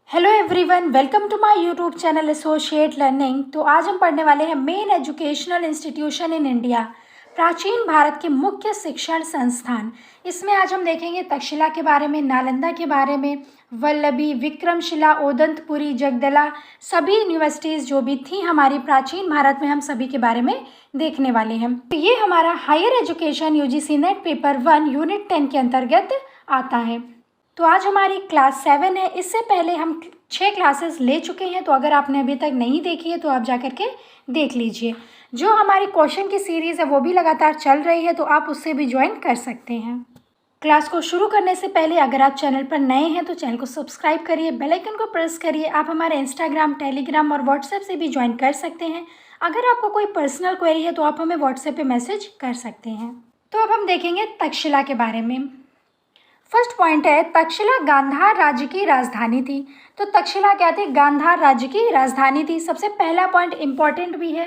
Hello everyone, welcome to my YouTube channel associate learning. तो आज हम पढ़ने वाले हैं main educational institution in India, प्राचीन भारत के मुख्य शिक्षण संस्थान। इसमें आज हम देखेंगे तक्षशिला के बारे में, नालंदा के बारे में, वल्लभी, विक्रमशिला, ओदंतपुरी, जगदला, सभी यूनिवर्सिटीज़ जो भी थी हमारी प्राचीन भारत में, हम सभी के बारे में देखने वाले हैं। तो ये हमारा higher education UGC NET paper 1 unit 10 के अंतर्गत आता है। तो आज हमारी क्लास 7 है। इससे पहले हम 6 क्लासेस ले चुके हैं, तो अगर आपने अभी तक नहीं देखी है तो आप जा कर के देख लीजिए। जो हमारी क्वेश्चन की सीरीज़ है वो भी लगातार चल रही है, तो आप उससे भी ज्वाइन कर सकते हैं। क्लास को शुरू करने से पहले अगर आप चैनल पर नए हैं तो चैनल को सब्सक्राइब करिए, बेल आइकन को प्रेस करिए। आप हमारे इंस्टाग्राम, टेलीग्राम और व्हाट्सएप से भी ज्वाइन कर सकते हैं। अगर आपको कोई पर्सनल क्वेरी है तो आप हमें व्हाट्सएप पर मैसेज कर सकते हैं। तो अब हम देखेंगे तक्षशिला के बारे में। फर्स्ट पॉइंट है, तक्षशिला गांधार राज्य की राजधानी थी। तो तक्षशिला क्या थी? गांधार राज्य की राजधानी थी। सबसे पहला पॉइंट इंपॉर्टेंट भी है।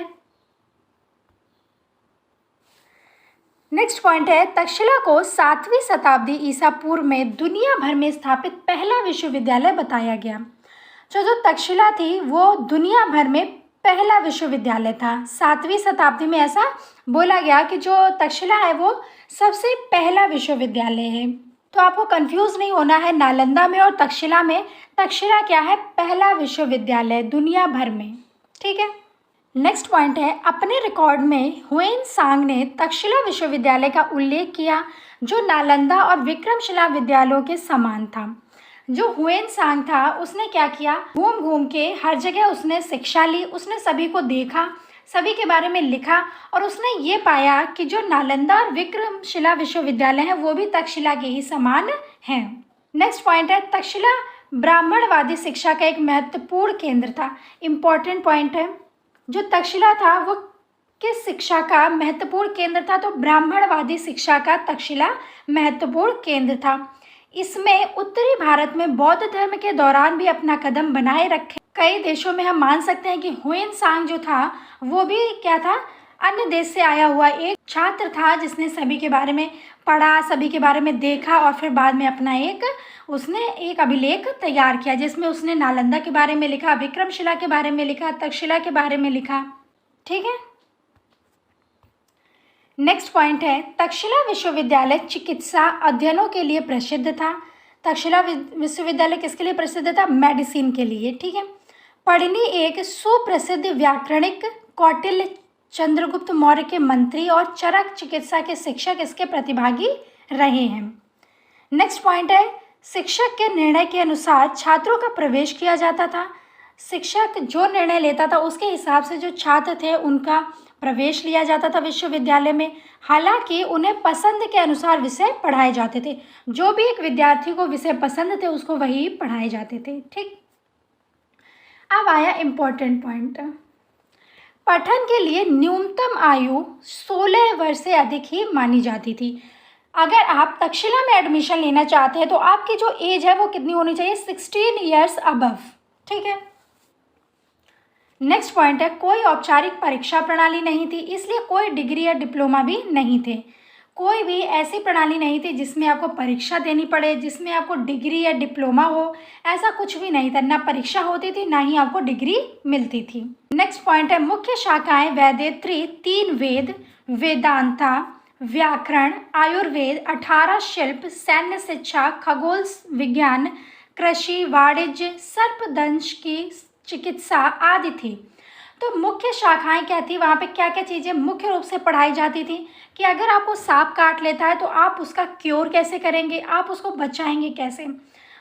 नेक्स्ट पॉइंट है, तक्षशिला को 7वीं शताब्दी ईसा पूर्व में दुनिया भर में स्थापित पहला विश्वविद्यालय बताया गया। जो तक्षशिला थी वो दुनिया भर में पहला विश्वविद्यालय था। 7वीं शताब्दी में ऐसा बोला गया कि जो तक्षशिला है वो सबसे पहला विश्वविद्यालय है। तो आपको कंफ्यूज नहीं होना है नालंदा में और तक्षशिला में। तक्षशिला क्या है? पहला विश्वविद्यालय दुनिया भर में। ठीक है। नेक्स्ट पॉइंट है, अपने रिकॉर्ड में हुएन सांग ने तक्षशिला विश्वविद्यालय का उल्लेख किया जो नालंदा और विक्रमशिला विद्यालयों के समान था। जो हुएन सांग था उसने क्या किया? घूम घूम के हर जगह उसने शिक्षा ली, उसने सभी को देखा, सभी के बारे में लिखा और उसने ये पाया कि जो नालंदा और विक्रमशिला विश्वविद्यालय हैं वो भी तक्षशिला के ही समान हैं। नेक्स्ट पॉइंट है, तक्षशिला ब्राह्मणवादी शिक्षा का एक महत्वपूर्ण केंद्र था। इम्पॉर्टेंट पॉइंट है, जो तक्षशिला था वो किस शिक्षा का महत्वपूर्ण केंद्र था? तो ब्राह्मणवादी शिक्षा का तक्षशिला महत्वपूर्ण केंद्र था। इसमें उत्तरी भारत में बौद्ध धर्म के दौरान भी अपना कदम बनाए रखे कई देशों में हम मान सकते हैं कि हुएन सांग जो था वो भी क्या था? अन्य देश से आया हुआ एक छात्र था जिसने सभी के बारे में पढ़ा, सभी के बारे में देखा और फिर बाद में अपना उसने एक अभिलेख तैयार किया जिसमें उसने नालंदा के बारे में लिखा, विक्रमशिला के बारे में लिखा, तक्षशिला के बारे में लिखा। ठीक है। नेक्स्ट पॉइंट है, तक्षशिला विश्वविद्यालय चिकित्सा अध्ययनों के लिए प्रसिद्ध था। तक्षशिला विश्वविद्यालय किसके लिए प्रसिद्ध था? मेडिसिन के लिए। ठीक है। पढ़नी एक सुप्रसिद्ध व्याकरणिक, कौटिल्य, चंद्रगुप्त मौर्य के मंत्री और चरक चिकित्सा के शिक्षक इसके प्रतिभागी रहे हैं। नेक्स्ट पॉइंट है, शिक्षक के निर्णय के अनुसार छात्रों का प्रवेश किया जाता था। शिक्षक जो निर्णय लेता था उसके हिसाब से जो छात्र थे उनका प्रवेश लिया जाता था विश्वविद्यालय में। हालांकि उन्हें पसंद के अनुसार विषय पढ़ाए जाते थे। जो भी एक विद्यार्थी को विषय पसंद थे उसको वही पढ़ाए जाते थे। ठीक। अब आया इम्पोर्टेंट पॉइंट, पठन के लिए न्यूनतम आयु 16 वर्ष से अधिक ही मानी जाती थी। अगर आप तक्षशिला में एडमिशन लेना चाहते हैं तो आपकी जो एज है वो कितनी होनी चाहिए? 16 ईयर्स अबव। ठीक है। नेक्स्ट पॉइंट है, कोई औपचारिक परीक्षा प्रणाली नहीं थी, इसलिए कोई डिग्री या डिप्लोमा भी नहीं थे। कोई भी ऐसी प्रणाली नहीं थी जिसमें आपको परीक्षा देनी पड़े, जिसमें आपको डिग्री या डिप्लोमा हो, ऐसा कुछ भी नहीं था। ना परीक्षा होती थी ना ही आपको डिग्री मिलती थी। नेक्स्ट पॉइंट है, मुख्य शाखाएं वैदित्री, 3 वेद, वेदांता, व्याकरण, आयुर्वेद, 18 शिल्प, सैन्य शिक्षा, खगोल विज्ञान, कृषि, वाणिज्य, सर्पदंश की चिकित्सा आदि थी। तो मुख्य शाखाएं क्या थी? वहाँ पे क्या क्या चीज़ें मुख्य रूप से पढ़ाई जाती थी कि अगर आपको सांप काट लेता है तो आप उसका क्योर कैसे करेंगे, आप उसको बचाएंगे कैसे।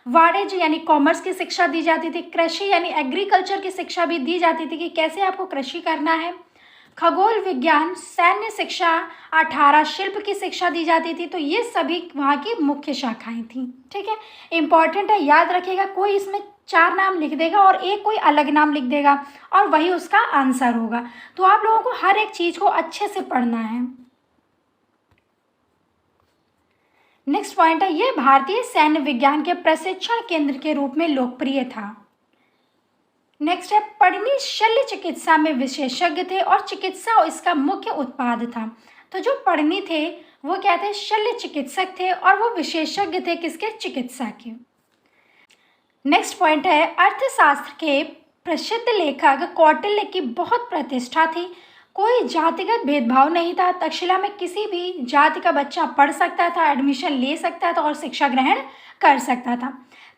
वाणिज्य यानी कॉमर्स की शिक्षा दी जाती थी। कृषि यानी एग्रीकल्चर की शिक्षा भी दी जाती थी कि कैसे आपको कृषि करना है। खगोल विज्ञान, सैन्य शिक्षा, 18 शिल्प की शिक्षा दी जाती थी। तो ये सभी वहाँ की मुख्य शाखाएं थी। ठीक है। इंपॉर्टेंट है, याद रखिएगा, कोई इसमें 4 नाम लिख देगा और एक कोई अलग नाम लिख देगा और वही उसका आंसर होगा। तो आप लोगों को हर एक चीज को अच्छे से पढ़ना है। नेक्स्ट पॉइंट है, यह भारतीय सैन्य विज्ञान के प्रशिक्षण केंद्र के रूप में लोकप्रिय था। नेक्स्ट है, पढ़नी शल्य चिकित्सा में विशेषज्ञ थे और चिकित्सा इसका मुख्य उत्पाद था। तो जो पढ़नी थे वो क्या थे? शल्य चिकित्सक थे और वो विशेषज्ञ थे किसके? चिकित्सा के। नेक्स्ट पॉइंट है अर्थशास्त्र के प्रसिद्ध लेखक कौटिल्य की बहुत प्रतिष्ठा थी। कोई जातिगत भेदभाव नहीं था। तक्षशिला में किसी भी जाति का बच्चा पढ़ सकता था, एडमिशन ले सकता था और शिक्षा ग्रहण कर सकता था।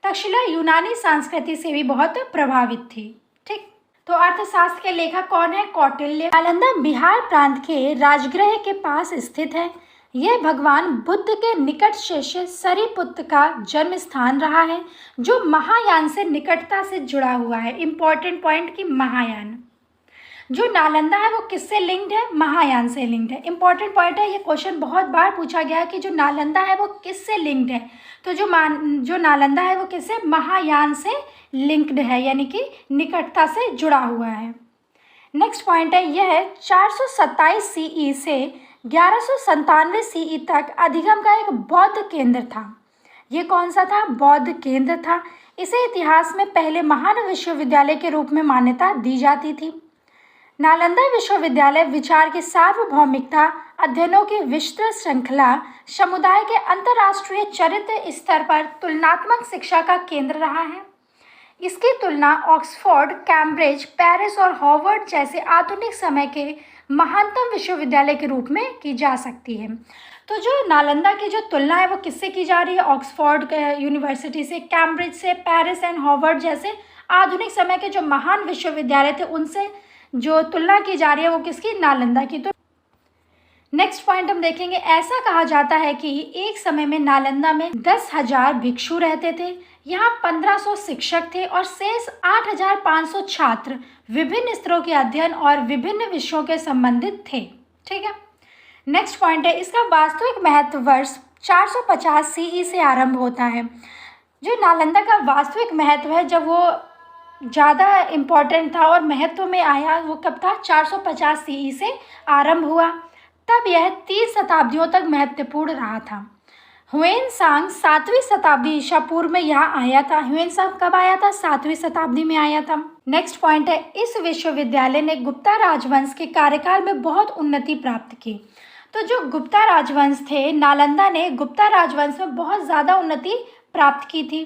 तक्षशिला यूनानी संस्कृति से भी बहुत प्रभावित थी। ठीक, तो अर्थशास्त्र के लेखक कौन है? कौटिल्य। नालंदा बिहार प्रांत के राजगृह के पास स्थित है। यह भगवान बुद्ध के निकट शिष्य सरिपुत्र का जन्म स्थान रहा है, जो महायान से निकटता से जुड़ा हुआ है। इंपॉर्टेंट पॉइंट कि महायान, जो नालंदा है वो किससे लिंक्ड है? महायान से लिंक्ड है। इंपॉर्टेंट पॉइंट है, ये क्वेश्चन बहुत बार पूछा गया है कि जो नालंदा है वो किससे लिंक्ड है। तो जो नालंदा है वो किससे? महायान से लिंक्ड है, यानी कि निकटता से जुड़ा हुआ है। नेक्स्ट पॉइंट है, यह 427 सीई से 1197 सीई तक अधिगम का एक बौद्ध केंद्र था। ये कौन सा था? बौद्ध केंद्र था। इसे इतिहास में पहले महान विश्वविद्यालय के रूप में मान्यता दी जाती थी। नालंदा विश्वविद्यालय विचार की सार्वभौमिकता, अध्ययनों की विस्तृत श्रृंखला, समुदाय के अंतर्राष्ट्रीय चरित्र स्तर पर तुलनात्मक शिक्षा का केंद्र रहा है। इसकी तुलना ऑक्सफोर्ड, कैम्ब्रिज, पेरिस और हार्वर्ड जैसे आधुनिक समय के महानतम विश्वविद्यालय के रूप में की जा सकती है। तो जो नालंदा की जो तुलना है वो किससे की जा रही है? ऑक्सफोर्ड यूनिवर्सिटी से, कैम्ब्रिज से, पेरिस एंड हार्वर्ड जैसे आधुनिक समय के जो महान विश्वविद्यालय थे उनसे जो तुलना की जा रही है वो किसकी? नालंदा की। तो नेक्स्ट पॉइंट हम देखेंगे, ऐसा कहा जाता है कि एक समय में नालंदा में 10,000 भिक्षु रहते थे। यहाँ 1500 शिक्षक थे और शेष 8,500 छात्र विभिन्न स्तरों के अध्ययन और विभिन्न विषयों के संबंधित थे। ठीक है। नेक्स्ट पॉइंट है, इसका वास्तविक महत्व वर्ष 450 सीई से आरंभ होता है। जो नालंदा का वास्तविक महत्व है, जब वो ज़्यादा इम्पोर्टेंट था और महत्व में आया, वो कब था? 450 सीई से आरंभ हुआ। तब यह 30 शताब्दियों तक महत्वपूर्ण रहा था। ह्वेन-सांग 7वीं शताब्दी ईसा पूर्व में यहाँ आया था। ह्वेन-सांग कब आया था? 7वीं शताब्दी में आया था। नेक्स्ट पॉइंट है, इस विश्वविद्यालय ने गुप्ता राजवंश के कार्यकाल में बहुत उन्नति प्राप्त की। तो जो गुप्ता राजवंश थे, नालंदा ने गुप्ता राजवंश में बहुत ज़्यादा उन्नति प्राप्त की थी।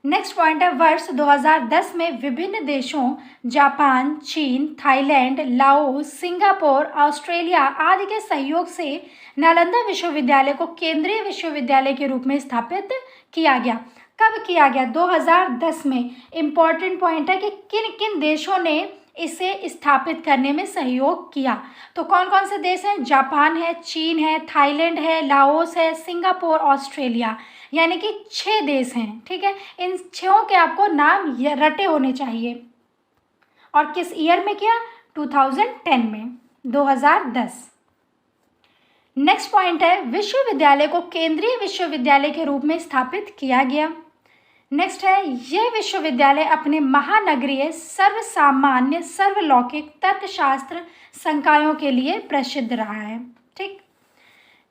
नेक्स्ट पॉइंट है, वर्ष 2010 में विभिन्न देशों जापान, चीन, थाईलैंड, लाओस, सिंगापुर, ऑस्ट्रेलिया आदि के सहयोग से नालंदा विश्वविद्यालय को केंद्रीय विश्वविद्यालय के रूप में स्थापित किया गया। कब किया गया? 2010 में। इम्पॉर्टेंट पॉइंट है कि किन किन देशों ने इसे स्थापित करने में सहयोग किया। तो कौन कौन से देश हैं? जापान है, चीन है, थाईलैंड है, लाओस है, सिंगापुर, ऑस्ट्रेलिया, यानी कि 6 देश हैं। ठीक है, इन 6 के आपको नाम रटे होने चाहिए। और किस ईयर में किया? 2010 में, 2010। नेक्स्ट पॉइंट है, विश्वविद्यालय को केंद्रीय विश्वविद्यालय के रूप में स्थापित किया गया। नेक्स्ट है, यह विश्वविद्यालय अपने महानगरीय, सर्वसामान्य, सर्वलौकिक तर्कशास्त्र संकायों के लिए प्रसिद्ध रहा है। ठीक।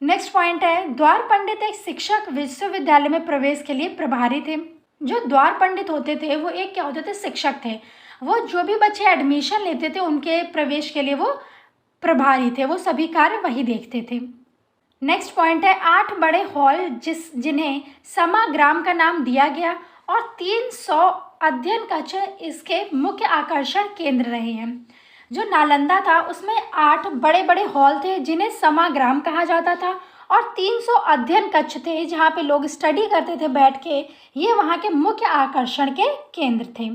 नेक्स्ट पॉइंट है, द्वार पंडित एक शिक्षक विश्वविद्यालय में प्रवेश के लिए प्रभारी थे। जो द्वार पंडित होते थे वो एक क्या होते थे? शिक्षक थे। वो जो भी बच्चे एडमिशन लेते थे उनके प्रवेश के लिए वो प्रभारी थे, वो सभी कार्य वही देखते थे। नेक्स्ट पॉइंट है, 8 बड़े हॉल जिन्हें समाग्राम का नाम दिया गया और 300 अध्ययन कक्ष इसके मुख्य आकर्षण केंद्र रहे हैं। जो नालंदा था उसमें 8 बड़े बड़े हॉल थे जिन्हें समाग्राम कहा जाता था और 300 अध्ययन कक्ष थे जहाँ पे लोग स्टडी करते थे बैठ के। ये वहाँ के मुख्य आकर्षण के केंद्र थे।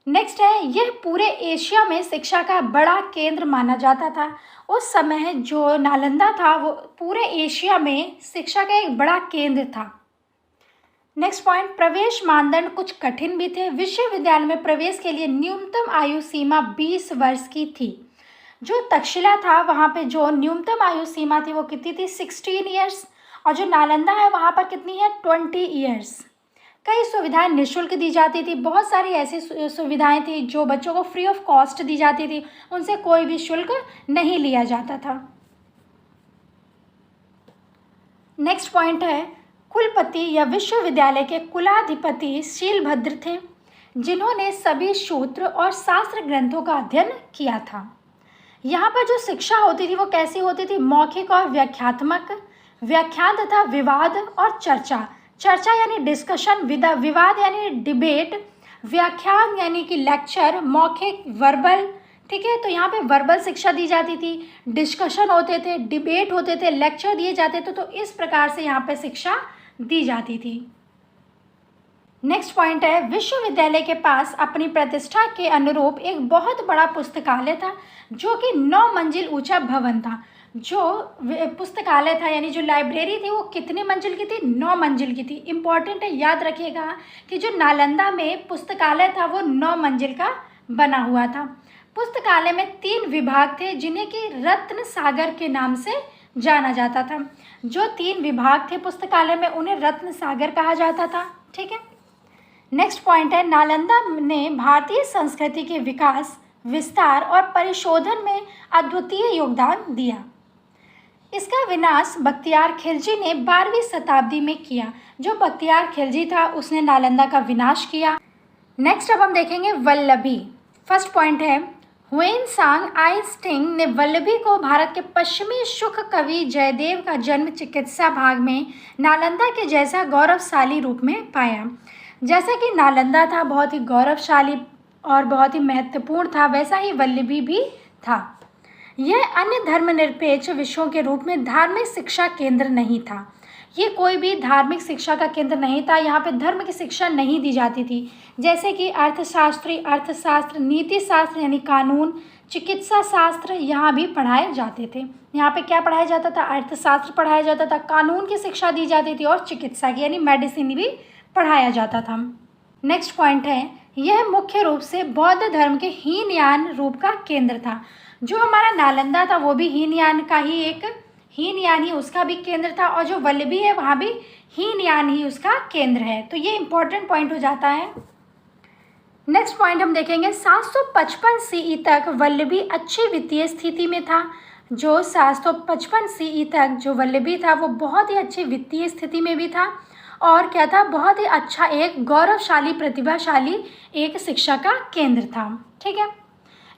नेक्स्ट है, यह पूरे एशिया में शिक्षा का बड़ा केंद्र माना जाता था। उस समय जो नालंदा था वो पूरे एशिया में शिक्षा का एक बड़ा केंद्र था। नेक्स्ट पॉइंट, प्रवेश मानदंड कुछ कठिन भी थे। विश्वविद्यालय में प्रवेश के लिए न्यूनतम आयु सीमा 20 वर्ष की थी। जो तक्षशिला था वहाँ पे जो न्यूनतम आयु सीमा थी वो कितनी थी? 16 ईयर्स। और जो नालंदा है वहाँ पर कितनी है? 20 ईयर्स। कई सुविधाएं निःशुल्क दी जाती थी। बहुत सारी ऐसी सुविधाएं थी जो बच्चों को फ्री ऑफ कॉस्ट दी जाती थी, उनसे कोई भी शुल्क नहीं लिया जाता था। नेक्स्ट पॉइंट है, कुलपति या विश्वविद्यालय के कुलाधिपति शीलभद्र थे, जिन्होंने सभी सूत्र और शास्त्र ग्रंथों का अध्ययन किया था। यहाँ पर जो शिक्षा होती थी वो कैसी होती थी? मौखिक और व्याख्यात्मक, व्याख्यान तथा विवाद और चर्चा, चर्चा यानी डिस्कशन, विवाद यानी डिबेट, व्याख्यान यानी कि लेक्चर, मौखिक वर्बल। ठीक है, तो यहाँ पे वर्बल शिक्षा दी जाती थी, डिस्कशन होते थे, डिबेट होते थे, लेक्चर दिए जाते थे। तो इस प्रकार से यहाँ पे शिक्षा दी जाती थी। नेक्स्ट पॉइंट है, विश्वविद्यालय के पास अपनी प्रतिष्ठा के अनुरूप एक बहुत बड़ा पुस्तकालय था जो कि 9 मंजिल ऊंचा भवन था। जो पुस्तकालय था यानी जो लाइब्रेरी थी वो कितनी मंजिल की थी? 9 मंजिल की थी। इम्पॉर्टेंट है, याद रखिएगा कि जो नालंदा में पुस्तकालय था वो 9 मंजिल का बना हुआ था। पुस्तकालय में 3 विभाग थे जिन्हें कि रत्न सागर के नाम से जाना जाता था। जो 3 विभाग थे पुस्तकालय में उन्हें रत्न सागर कहा जाता था। ठीक है, नेक्स्ट पॉइंट है, नालंदा ने भारतीय संस्कृति के विकास, विस्तार और परिशोधन में अद्वितीय योगदान दिया। इसका विनाश बख्तियार खिलजी ने 12वीं शताब्दी में किया। जो बख्तियार खिलजी था उसने नालंदा का विनाश किया। नेक्स्ट अब हम देखेंगे वल्लभी। फर्स्ट पॉइंट है, ह्वेन-सांग आइंस्टीन ने वल्लभी को भारत के पश्चिमी शुक कवि जयदेव का जन्म चिकित्सा भाग में नालंदा के जैसा गौरवशाली रूप में पाया। जैसा कि नालंदा था बहुत ही गौरवशाली और बहुत ही महत्वपूर्ण था, वैसा ही वल्लभी भी था। यह अन्य धर्मनिरपेक्ष विषयों के रूप में धार्मिक शिक्षा केंद्र नहीं था। ये कोई भी धार्मिक शिक्षा का केंद्र नहीं था। यहाँ पे धर्म की शिक्षा नहीं दी जाती थी, जैसे कि अर्थशास्त्र, नीति शास्त्र यानी कानून, चिकित्सा शास्त्र यहाँ भी पढ़ाए जाते थे। यहाँ पे क्या पढ़ाया जाता था? अर्थशास्त्र पढ़ाया जाता था, कानून की शिक्षा दी जाती थी और चिकित्सा की यानी मेडिसिन भी पढ़ाया जाता था। नेक्स्ट पॉइंट है, यह मुख्य रूप से बौद्ध धर्म के हीनयान रूप का केंद्र था। जो हमारा नालंदा था वो भी हीनयान ही उसका भी केंद्र था, और जो वल्लभी है वहाँ भी हीनयान ही उसका केंद्र है। तो ये इंपॉर्टेंट पॉइंट हो जाता है। नेक्स्ट पॉइंट हम देखेंगे, 755 सीई तक वल्लभी अच्छी वित्तीय स्थिति में था। जो 755 सीई तक जो वल्लभी था वो बहुत ही अच्छी वित्तीय स्थिति में भी था, और क्या था? बहुत ही अच्छा एक गौरवशाली प्रतिभाशाली एक शिक्षा का केंद्र था। ठीक है,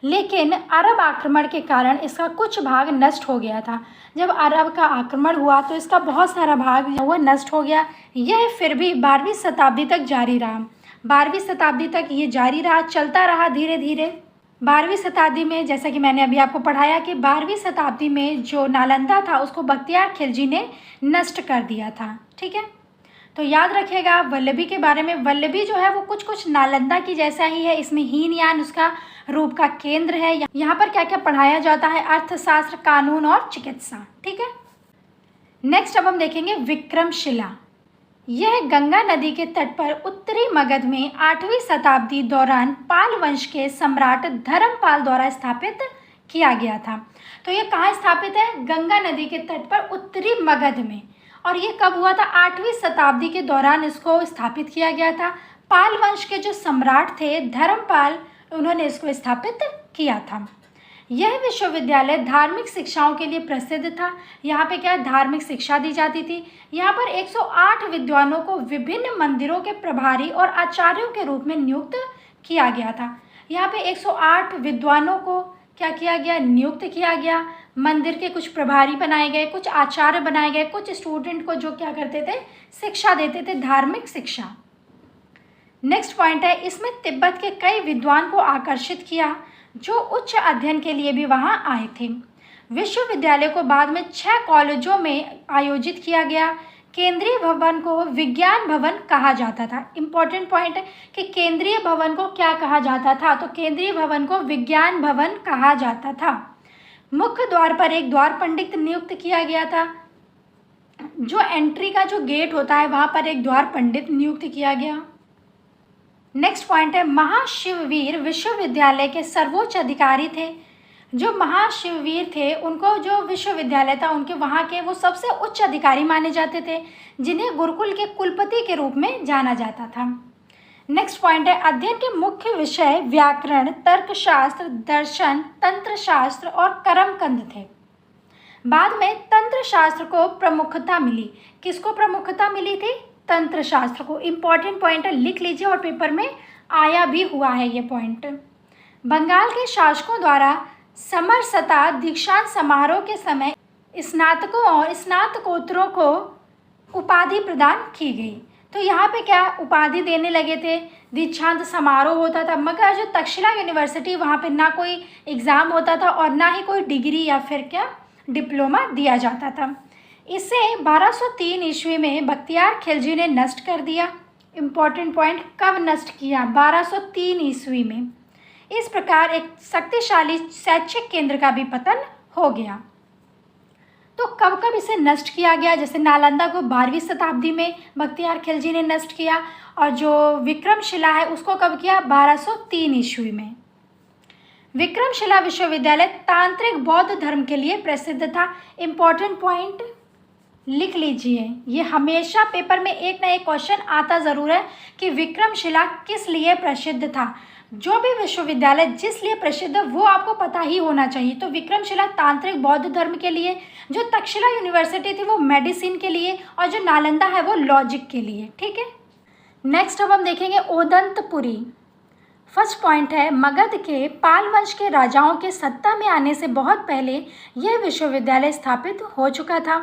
लेकिन अरब आक्रमण के कारण इसका कुछ भाग नष्ट हो गया था। जब अरब का आक्रमण हुआ तो इसका बहुत सारा भाग वो नष्ट हो गया। यह फिर भी 12वीं शताब्दी तक जारी रहा। 12वीं शताब्दी तक ये जारी रहा, चलता रहा धीरे धीरे। 12वीं शताब्दी में जैसा कि मैंने अभी आपको पढ़ाया कि 12वीं शताब्दी में जो नालंदा था उसको बख्तियार खिलजी ने नष्ट कर दिया था। ठीक है, तो याद रखिएगा वल्लभी के बारे में। वल्लभी जो है वो कुछ नालंदा की जैसा ही है। इसमें हीनयान उसका रूप का केंद्र है। यहाँ पर क्या क्या पढ़ाया जाता है? अर्थशास्त्र, कानून और चिकित्सा। ठीक है, नेक्स्ट अब हम देखेंगे विक्रमशिला। यह गंगा नदी के तट पर उत्तरी मगध में 8वीं शताब्दी दौरान पाल वंश के सम्राट धर्मपाल द्वारा स्थापित किया गया था। तो ये कहाँ स्थापित है? गंगा नदी के तट पर उत्तरी मगध में। और ये कब हुआ था? 8वीं शताब्दी के दौरान इसको स्थापित किया गया था। पाल वंश के जो सम्राट थे धर्मपाल, उन्होंने इसको स्थापित किया था। यह विश्वविद्यालय धार्मिक शिक्षाओं के लिए प्रसिद्ध था। यहाँ पे क्या धार्मिक शिक्षा दी जाती थी। यहाँ पर 108 विद्वानों को विभिन्न मंदिरों के प्रभारी और आचार्यों के रूप में नियुक्त किया गया था। यहाँ पे 108 विद्वानों को क्या किया गया? नियुक्त किया गया। मंदिर के कुछ प्रभारी बनाए गए, कुछ आचार्य बनाए गए, कुछ स्टूडेंट को जो क्या करते थे? शिक्षा देते थे, धार्मिक शिक्षा। नेक्स्ट पॉइंट है, इसमें तिब्बत के कई विद्वान को आकर्षित किया जो उच्च अध्ययन के लिए भी वहां आए थे। विश्वविद्यालय को बाद में 6 कॉलेजों में आयोजित किया गया। केंद्रीय भवन को विज्ञान भवन कहा जाता था। इंपॉर्टेंट पॉइंट है कि केंद्रीय भवन को क्या कहा जाता था? तो केंद्रीय भवन को विज्ञान भवन कहा जाता था। मुख्य द्वार पर एक द्वार पंडित नियुक्त किया गया था। जो एंट्री का जो गेट होता है वहां पर एक द्वार पंडित नियुक्त किया गया। नेक्स्ट पॉइंट है, महाशिववीर विश्वविद्यालय के सर्वोच्च अधिकारी थे। जो महाशिववीर थे उनको जो विश्वविद्यालय था उनके वहाँ के वो सबसे उच्च अधिकारी माने जाते थे, जिन्हें गुरुकुल के कुलपति के रूप में जाना जाता था। नेक्स्ट पॉइंट है, अध्ययन के मुख्य विषय व्याकरण, तर्कशास्त्र, दर्शन, तंत्रशास्त्र और कर्मकांड थे। बाद में तंत्र शास्त्र को प्रमुखता मिली। किसको प्रमुखता मिली थी? तंत्र शास्त्र को। इंपॉर्टेंट पॉइंट है, लिख लीजिए और पेपर में आया भी हुआ है ये पॉइंट। बंगाल के शासकों द्वारा समरसता दीक्षांत समारोह के समय स्नातकों और स्नातकोत्तरों को उपाधि प्रदान की गई। तो यहाँ पे क्या उपाधि देने लगे थे, दीक्षांत समारोह होता था। मगर जो तक्षशिला यूनिवर्सिटी, वहाँ पे ना कोई एग्ज़ाम होता था और ना ही कोई डिग्री या फिर क्या डिप्लोमा दिया जाता था। इसे 1203 ईस्वी में बख्तियार खिलजी ने नष्ट कर दिया। इम्पॉर्टेंट पॉइंट, कब नष्ट किया? 1203 ईस्वी में। इस प्रकार एक शक्तिशाली शैक्षिक केंद्र का भी पतन हो गया। तो कब कब इसे नष्ट किया गया? जैसे नालंदा को 12वीं शताब्दी में बख्तियार खिलजी ने नष्ट किया, और जो विक्रमशिला है उसको कब किया? 1203 ईस्वी में। विक्रमशिला विश्वविद्यालय तांत्रिक बौद्ध धर्म के लिए प्रसिद्ध था। इम्पॉर्टेंट पॉइंट लिख लीजिए, ये हमेशा पेपर में एक ना एक क्वेश्चन आता ज़रूर है कि विक्रमशिला किस लिए प्रसिद्ध था। जो भी विश्वविद्यालय जिस लिए प्रसिद्ध है वो आपको पता ही होना चाहिए। तो विक्रमशिला तांत्रिक बौद्ध धर्म के लिए, जो तक्षशिला यूनिवर्सिटी थी वो मेडिसिन के लिए, और जो नालंदा है वो लॉजिक के लिए। ठीक है, नेक्स्ट अब हम देखेंगे ओदंतपुरी। फर्स्ट पॉइंट है, मगध के पाल वंश के राजाओं के सत्ता में आने से बहुत पहले यह विश्वविद्यालय स्थापित हो चुका था।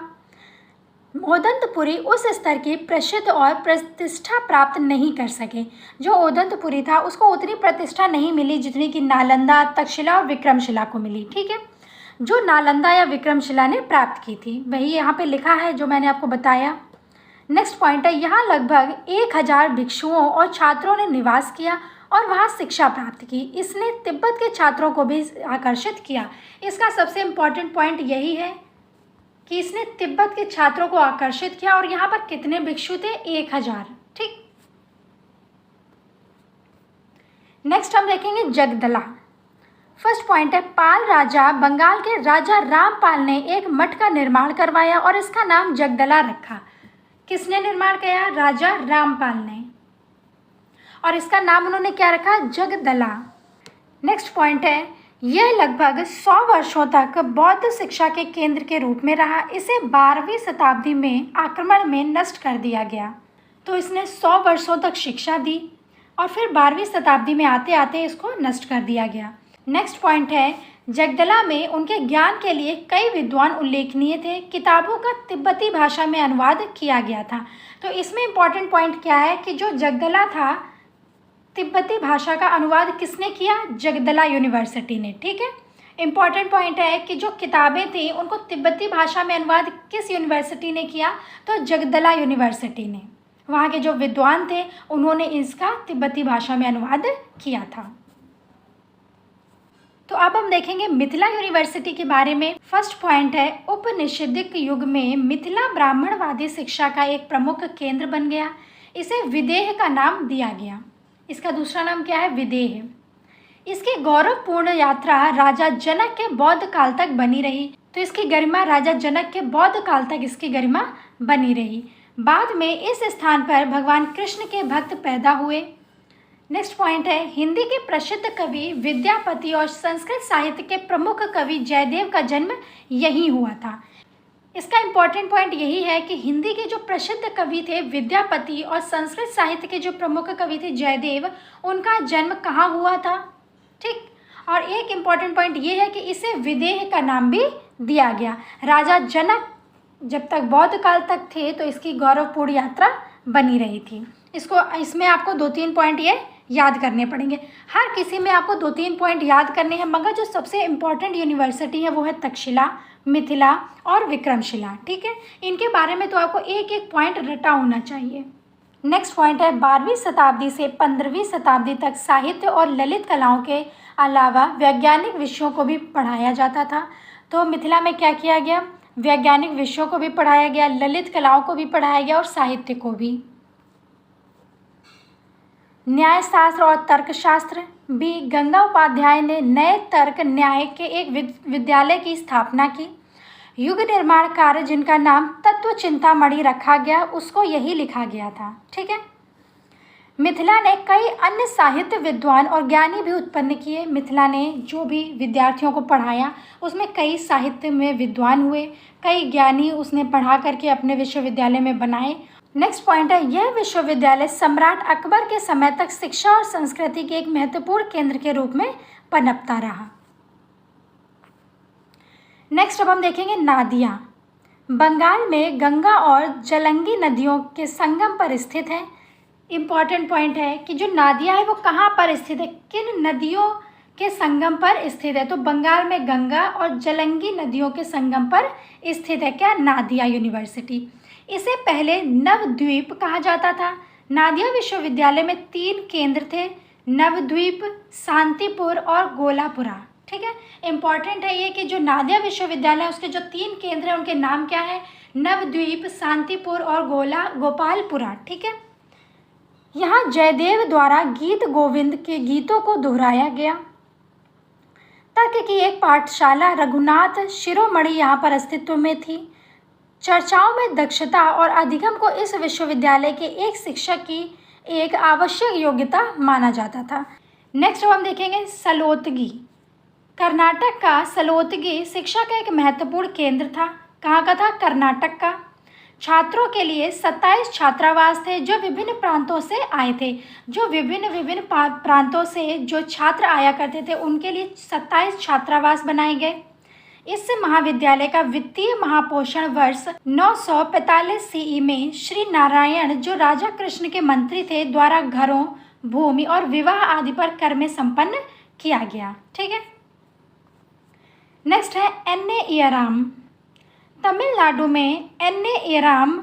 ओदंतपुरी उस स्तर की प्रसिद्ध और प्रतिष्ठा प्राप्त नहीं कर सके। जो ओदंतपुरी था उसको उतनी प्रतिष्ठा नहीं मिली जितनी कि नालंदा, तक्षशिला और विक्रमशिला को मिली। ठीक है, जो नालंदा या विक्रमशिला ने प्राप्त की थी वही यहाँ पे लिखा है जो मैंने आपको बताया। नेक्स्ट पॉइंट है, यहाँ लगभग 1000 भिक्षुओं और छात्रों ने निवास किया और वहाँ शिक्षा प्राप्त की। इसने तिब्बत के छात्रों को भी आकर्षित किया। इसका सबसे इम्पॉर्टेंट पॉइंट यही है कि इसने तिब्बत के छात्रों को आकर्षित किया। और यहाँ पर कितने भिक्षु थे? 1000। ठीक, नेक्स्ट हम देखेंगे जगदला। फर्स्ट पॉइंट है, पाल राजा बंगाल के राजा रामपाल ने एक मठ का निर्माण करवाया और इसका नाम जगदला रखा। किसने निर्माण किया? राजा रामपाल ने, और इसका नाम उन्होंने क्या रखा? जगदला। नेक्स्ट पॉइंट है, यह लगभग 100 वर्षों तक बौद्ध शिक्षा के केंद्र के रूप में रहा। इसे 12वीं शताब्दी में आक्रमण में नष्ट कर दिया गया। तो इसने 100 वर्षों तक शिक्षा दी और फिर 12वीं शताब्दी में आते आते इसको नष्ट कर दिया गया। नेक्स्ट पॉइंट है, जगदला में उनके ज्ञान के लिए कई विद्वान उल्लेखनीय थे। किताबों का तिब्बती भाषा में अनुवाद किया गया था। तो इसमें इम्पॉर्टेंट पॉइंट क्या है कि जो जगदला था, तिब्बती भाषा का अनुवाद किसने किया? जगदला यूनिवर्सिटी ने। ठीक है, इम्पॉर्टेंट पॉइंट है कि जो किताबें थी उनको तिब्बती भाषा में अनुवाद किस यूनिवर्सिटी ने किया? तो जगदला यूनिवर्सिटी ने। वहाँ के जो विद्वान थे उन्होंने इसका तिब्बती भाषा में अनुवाद किया था। तो अब हम देखेंगे मिथिला यूनिवर्सिटी के बारे में। फर्स्ट पॉइंट है, उपनिषदिक युग में मिथिला ब्राह्मणवादी शिक्षा का एक प्रमुख केंद्र बन गया। इसे विदेह का नाम दिया गया। इसका दूसरा नाम क्या है? विदेह। इसकी गौरवपूर्ण यात्रा राजा जनक के बौद्ध काल तक बनी रही। तो इसकी गरिमा राजा जनक के बौद्ध काल तक इसकी गरिमा बनी रही। बाद में इस स्थान पर भगवान कृष्ण के भक्त पैदा हुए। नेक्स्ट पॉइंट है, हिंदी के प्रसिद्ध कवि विद्यापति और संस्कृत साहित्य के प्रमुख कवि जयदेव का जन्म यहीं हुआ था। इसका इम्पॉर्टेंट पॉइंट यही है कि हिंदी के जो प्रसिद्ध कवि थे विद्यापति और संस्कृत साहित्य के जो प्रमुख कवि थे जयदेव, उनका जन्म कहाँ हुआ था। ठीक, और एक इम्पॉर्टेंट पॉइंट ये है कि इसे विदेह का नाम भी दिया गया। राजा जनक जब तक बौद्ध काल तक थे तो इसकी गौरवपूर्ण यात्रा बनी रही थी। इसमें आपको 2-3 पॉइंट ये याद करने पड़ेंगे। हर किसी में आपको 2-3 पॉइंट याद करने हैं, मगर जो सबसे इम्पॉर्टेंट यूनिवर्सिटी है वो है तक्षशिला, मिथिला और विक्रमशिला। ठीक है, इनके बारे में तो आपको एक एक पॉइंट रटा होना चाहिए। नेक्स्ट पॉइंट है, 12वीं शताब्दी से 15वीं शताब्दी तक साहित्य और ललित कलाओं के अलावा वैज्ञानिक विषयों को भी पढ़ाया जाता था। तो मिथिला में क्या किया गया? वैज्ञानिक विषयों को भी पढ़ाया गया, ललित कलाओं को भी पढ़ाया गया और साहित्य को भी। न्यायशास्त्र और तर्कशास्त्र भी। गंगा उपाध्याय ने नए तर्क न्याय के एक विद्यालय की स्थापना की। युग निर्माण कार्य जिनका नाम तत्व चिंतामणि रखा गया, उसको यही लिखा गया था। ठीक है, मिथिला ने कई अन्य साहित्य विद्वान और ज्ञानी भी उत्पन्न किए। मिथिला ने जो भी विद्यार्थियों को पढ़ाया उसमें कई साहित्य में विद्वान हुए, कई ज्ञानी उसने पढ़ा करके अपने विश्वविद्यालय में बनाए। नेक्स्ट पॉइंट है, यह विश्वविद्यालय सम्राट अकबर के समय तक शिक्षा और संस्कृति के एक महत्वपूर्ण केंद्र के रूप में पनपता रहा। नेक्स्ट अब हम देखेंगे नादिया। बंगाल में गंगा और जलंगी नदियों के संगम पर स्थित है। इम्पॉर्टेंट पॉइंट है कि जो नादिया है वो कहाँ पर स्थित है, किन नदियों के संगम पर स्थित है। तो बंगाल में गंगा और जलंगी नदियों के संगम पर स्थित है क्या, नादिया यूनिवर्सिटी। इसे पहले नवद्वीप कहा जाता था। नादिया विश्वविद्यालय में 3 केंद्र थे, नवद्वीप, शांतिपुर और गोलापुरा। ठीक है, इम्पॉर्टेंट है ये कि जो नादिया विश्वविद्यालय है उसके जो 3 केंद्र हैं उनके नाम क्या है, नवद्वीप, शांतिपुर और गोपालपुरा। ठीक है, यहाँ जयदेव द्वारा गीत गोविंद के गीतों को दोहराया गया। तर्क की एक पाठशाला रघुनाथ शिरोमणि यहाँ पर अस्तित्व में थी। चर्चाओं में दक्षता और अधिगम को इस विश्वविद्यालय के एक शिक्षक की एक आवश्यक योग्यता माना जाता था। नेक्स्ट हम देखेंगे सलोतगी। कर्नाटक का सलोतगी शिक्षा का एक महत्वपूर्ण केंद्र था। कहाँ का था, कर्नाटक का। छात्रों के लिए 27 छात्रावास थे जो विभिन्न प्रांतों से आए थे। जो विभिन्न प्रांतों से जो छात्र आया करते थे उनके लिए 27 छात्रावास बनाए गए। इस महाविद्यालय का वित्तीय महापोषण वर्ष 945 सीई में श्री नारायण, जो राजा कृष्ण के मंत्री थे, द्वारा घरों, भूमि और विवाह आदि पर कर में संपन्न किया गया। ठीक है, नेक्स्ट है एन.ए. इयराम। तमिलनाडु में एन.ए. इयराम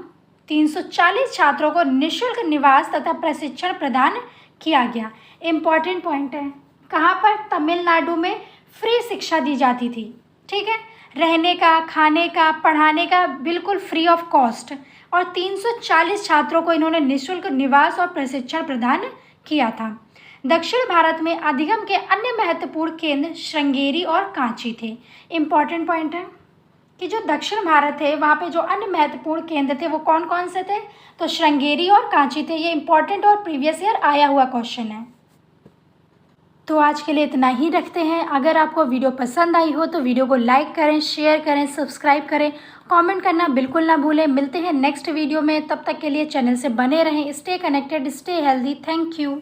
340 छात्रों को निःशुल्क निवास तथा प्रशिक्षण प्रदान किया गया। इम्पॉर्टेंट पॉइंट है, कहाँ पर, तमिलनाडु में फ्री शिक्षा दी जाती थी। ठीक है, रहने का, खाने का, पढ़ाने का बिल्कुल फ्री ऑफ कॉस्ट, और 340 छात्रों को इन्होंने निःशुल्क निवास और प्रशिक्षण प्रदान किया था। दक्षिण भारत में अधिगम के अन्य महत्वपूर्ण केंद्र श्रृंगेरी और कांची थे। इम्पॉर्टेंट पॉइंट है कि जो दक्षिण भारत है वहाँ पे जो अन्य महत्वपूर्ण केंद्र थे वो कौन कौन से थे, तो श्रृंगेरी और कांची थे। ये इंपॉर्टेंट और प्रीवियस ईयर आया हुआ क्वेश्चन है। तो आज के लिए इतना ही रखते हैं। अगर आपको वीडियो पसंद आई हो तो वीडियो को लाइक करें, शेयर करें, सब्सक्राइब करें, कमेंट करना बिल्कुल ना भूलें। मिलते हैं नेक्स्ट वीडियो में, तब तक के लिए चैनल से बने रहें। Stay connected, stay healthy. Thank you.